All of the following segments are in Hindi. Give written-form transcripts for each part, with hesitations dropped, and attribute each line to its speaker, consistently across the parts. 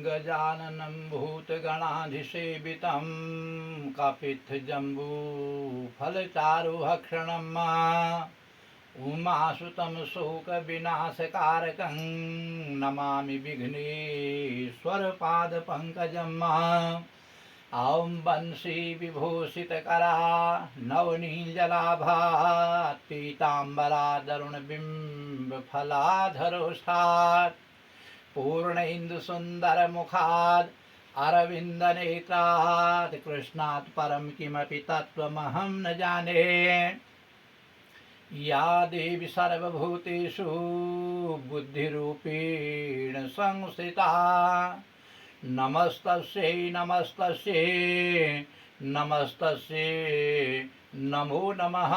Speaker 1: गजाननं भूतगणाधिसेवितं कपित्थजम्बूफलचारुभक्षणं उमासुतं शोकविनाशकारकं नमामि विघ्नेश्वरपादपङ्कजम्। ॐ वंशी विभूषितकरा नवनीललाभा पीताम्बरादरुणबिम्बफलाधरोष्ठात् पूर्णेन्दुसुन्दरमुखाद् अरविन्दनेत्रात् कृष्णात् परं किमपि तत्त्वमहं न जाने। या देवी सर्वभूतेषु बुद्धिरूपेण संस्थिता नमस्तस्यै नमस्तस्यै नमस्तस्यै नमो नमः।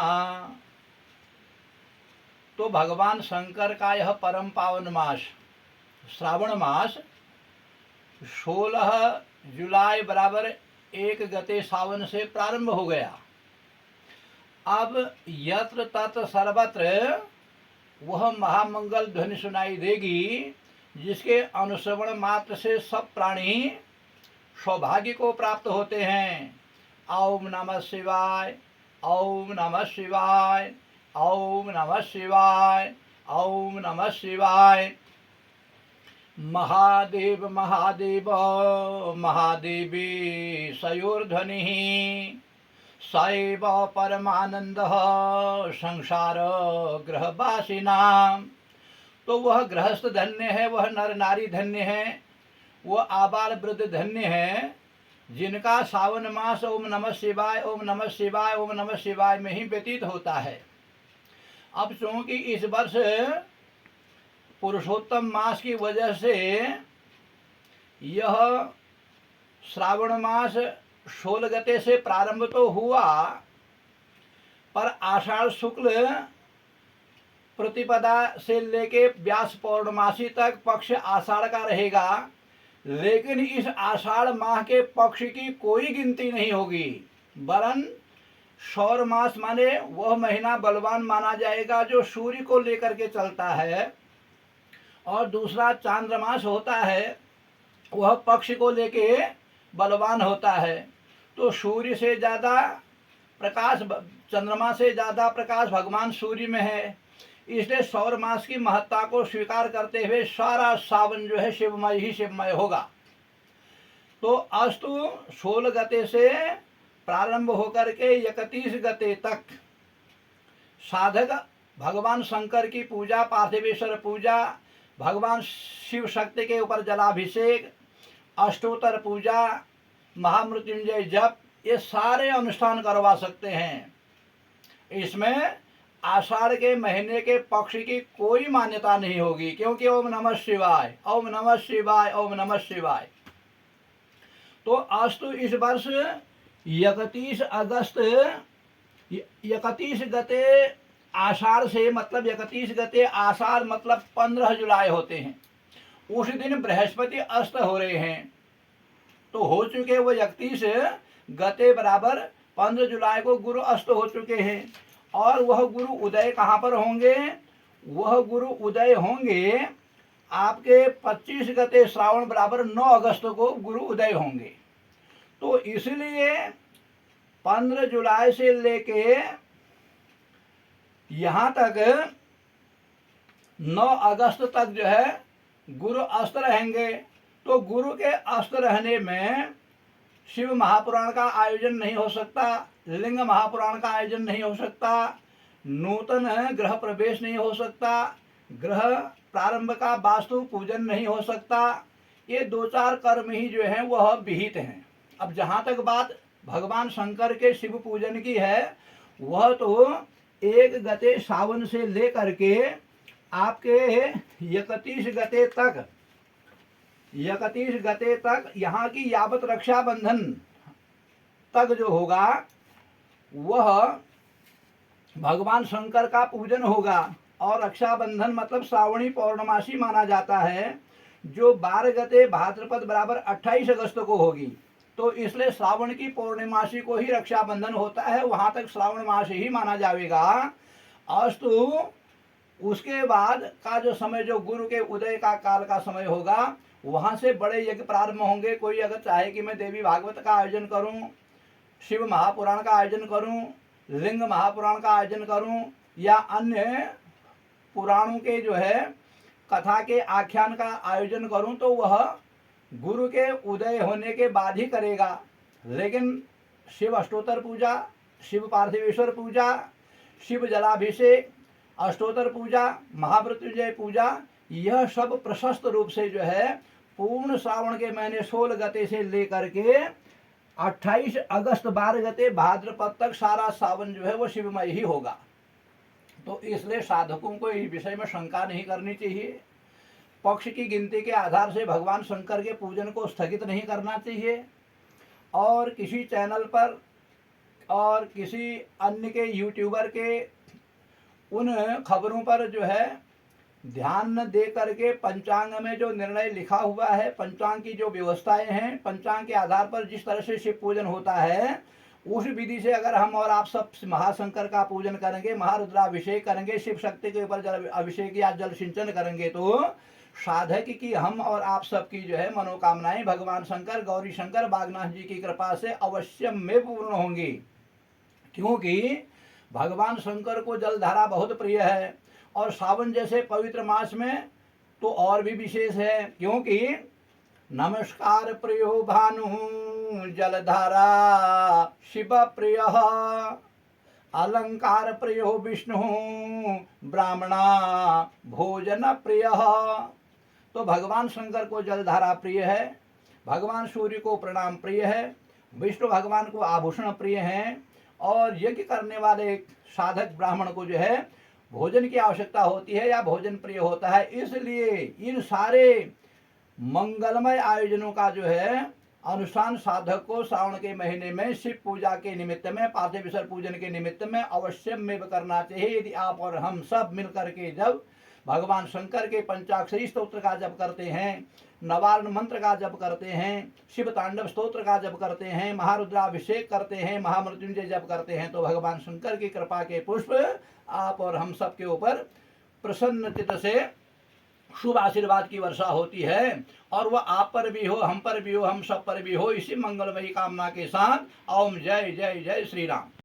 Speaker 1: तो भगवान शंकर का यह परम पावन मास श्रावण मास 16 जुलाई बराबर 1 गते सावन से प्रारंभ हो गया। अब यत्र तत्र सर्वत्र वह महामंगल ध्वनि सुनाई देगी जिसके अनुश्रवण मात्र से सब प्राणी सौभाग्य को प्राप्त होते हैं। ओम नमः शिवाय, ओम नमः शिवाय, ओम नमः शिवाय, ओम नमः शिवाय। महादेव महादेव महादेवी सयोर्ध्वनिः सैव परमानंदः संसार ग्रहवासिनां। तो वह गृहस्थ धन्य है, वह नर नारी धन्य है, वह आबाल वृद्ध धन्य है जिनका सावन मास ओम नमः शिवाय ओम नमः शिवाय ओम नमः शिवाय में ही व्यतीत होता है। अब चूंकि इस वर्ष पुरुषोत्तम मास की वजह से यह श्रावण मास 16 गते से प्रारंभ तो हुआ, पर आषाढ़ शुक्ल प्रतिपदा से लेके व्यास पौर्णमासी तक पक्ष आषाढ़ का रहेगा, लेकिन इस आषाढ़ माह के पक्ष की कोई गिनती नहीं होगी, वरन सौर मास माने वह महीना बलवान माना जाएगा जो सूर्य को लेकर के चलता है, और दूसरा चांद्रमास होता है वह पक्ष को लेके बलवान होता है। तो सूर्य से ज़्यादा प्रकाश, चंद्रमा से ज़्यादा प्रकाश भगवान सूर्य में है, इसलिए सौर मास की महत्ता को स्वीकार करते हुए सारा सावन जो है शिवमय ही शिवमय होगा। तो अस्तु 16 गते से प्रारंभ होकर के 31 गते तक साधक भगवान शंकर की पूजा, पार्थिवेश्वर पूजा, भगवान शिव शक्ति के ऊपर जलाभिषेक, अष्टोत्तर पूजा, महामृत्युंजय जप, ये सारे अनुष्ठान करवा सकते हैं। इसमें आषाढ़ के महीने के पक्ष की कोई मान्यता नहीं होगी, क्योंकि ओम नमः शिवाय ओम नमः शिवाय ओम नमः शिवाय। तो अस्तु इस वर्ष 31 गते आषाढ़ से, मतलब 31 गते आषाढ़ मतलब 15 जुलाई होते हैं, उस दिन बृहस्पति अस्त हो रहे हैं। तो हो चुके वो 31 गते बराबर 15 जुलाई को गुरु अस्त हो चुके हैं, और वह गुरु उदय कहाँ पर होंगे? वह गुरु उदय होंगे आपके 25 गते श्रावण बराबर 9 अगस्त को गुरु उदय होंगे। तो इसलिए 15 जुलाई से लेके यहाँ तक 9 अगस्त तक जो है गुरु अस्त रहेंगे। तो गुरु के अस्त रहने में शिव महापुराण का आयोजन नहीं हो सकता, लिंग महापुराण का आयोजन नहीं हो सकता, नूतन ग्रह प्रवेश नहीं हो सकता, ग्रह प्रारंभ का वास्तु पूजन नहीं हो सकता। ये 2-4 कर्म ही जो हैं वह विहित हैं। अब जहाँ तक बात भगवान शंकर के शिव पूजन की है, वह तो 1 गते सावन से लेकर के आपके 31 गते तक यहाँ की यावत रक्षाबंधन तक जो होगा वह भगवान शंकर का पूजन होगा। और रक्षाबंधन मतलब श्रावणी पौर्णमासी माना जाता है, जो 12 गते भाद्रपद बराबर 28 अगस्त को होगी। तो इसलिए श्रावण की पौर्णिमासी को ही रक्षाबंधन होता है, वहां तक श्रावण मास ही माना जाएगा। अस्तु उसके बाद का जो समय, जो गुरु के उदय का काल का समय होगा, वहाँ से बड़े यज्ञ प्रारंभ होंगे। कोई अगर चाहे कि मैं देवी भागवत का आयोजन करूँ, शिव महापुराण का आयोजन करूँ, लिंग महापुराण का आयोजन करूँ, या अन्य पुराणों के जो है कथा के आख्यान का आयोजन करूँ, तो वह गुरु के उदय होने के बाद ही करेगा। लेकिन शिव अष्टोत्तर पूजा, शिव पार्थिवेश्वर पूजा, शिव जलाभिषेक, अष्टोत्तर पूजा, महामृत्युंजय पूजा, यह सब प्रशस्त रूप से जो है पूर्ण श्रावण के महीने 16 गते से लेकर के 28 अगस्त 12 गते भाद्रपद तक सारा सावन जो है वो शिवमय ही होगा। तो इसलिए साधकों को इस विषय में शंका नहीं करनी चाहिए। पक्ष की गिनती के आधार से भगवान शंकर के पूजन को स्थगित नहीं करना चाहिए। और किसी चैनल पर और किसी अन्य के यूट्यूबर के उन खबरों पर जो है ध्यान न दे करके पंचांग में जो निर्णय लिखा हुआ है, पंचांग की जो व्यवस्थाएं हैं, पंचांग के आधार पर जिस तरह से शिव पूजन होता है, उस विधि से अगर हम और आप सब महाशंकर का पूजन करेंगे, महारुद्राभिषेक करेंगे, शिव शक्ति के ऊपर जल अभिषेक या जल सिंचन करेंगे, तो साधक की हम और आप सबकी जो है मनोकामनाएं भगवान शंकर, गौरी शंकर, बागनाथ जी की कृपा से अवश्य में पूर्ण होंगी। क्योंकि भगवान शंकर को जलधारा बहुत प्रिय है, और सावन जैसे पवित्र मास में तो और भी विशेष है। क्योंकि नमस्कार प्रियो भानु जलधारा शिव प्रिय, अलंकार प्रियो विष्णु ब्राह्मणा भोजन प्रिय। तो भगवान शंकर को जलधारा प्रिय है, भगवान सूर्य को प्रणाम प्रिय है, विष्णु भगवान को आभूषण प्रिय हैं, और यज्ञ करने वाले साधक ब्राह्मण को जो है भोजन की आवश्यकता होती है या भोजन प्रिय होता है। इसलिए इन सारे मंगलमय आयोजनों का जो है अनुष्ठान साधक को श्रावण के महीने में शिव पूजा के निमित्त में, पार्थिवेश्वर पूजन के निमित्त में अवश्य में करना चाहिए। यदि आप और हम सब मिलकर के जब भगवान शंकर के पंचाक्षरी स्तोत्र का जप करते हैं, नवारण मंत्र का जप करते हैं, शिव तांडव स्तोत्र का जप करते हैं, महारुद्राभिषेक करते हैं, महामृत्युंजय जप करते हैं, तो भगवान शंकर की कृपा के पुष्प आप और हम सब के ऊपर प्रसन्न चित्त से शुभ आशीर्वाद की वर्षा होती है। और वह आप पर भी हो, हम पर भी हो, हम सब पर भी हो, इसी मंगलमयी कामना के साथ ओम जय जय जय श्री राम।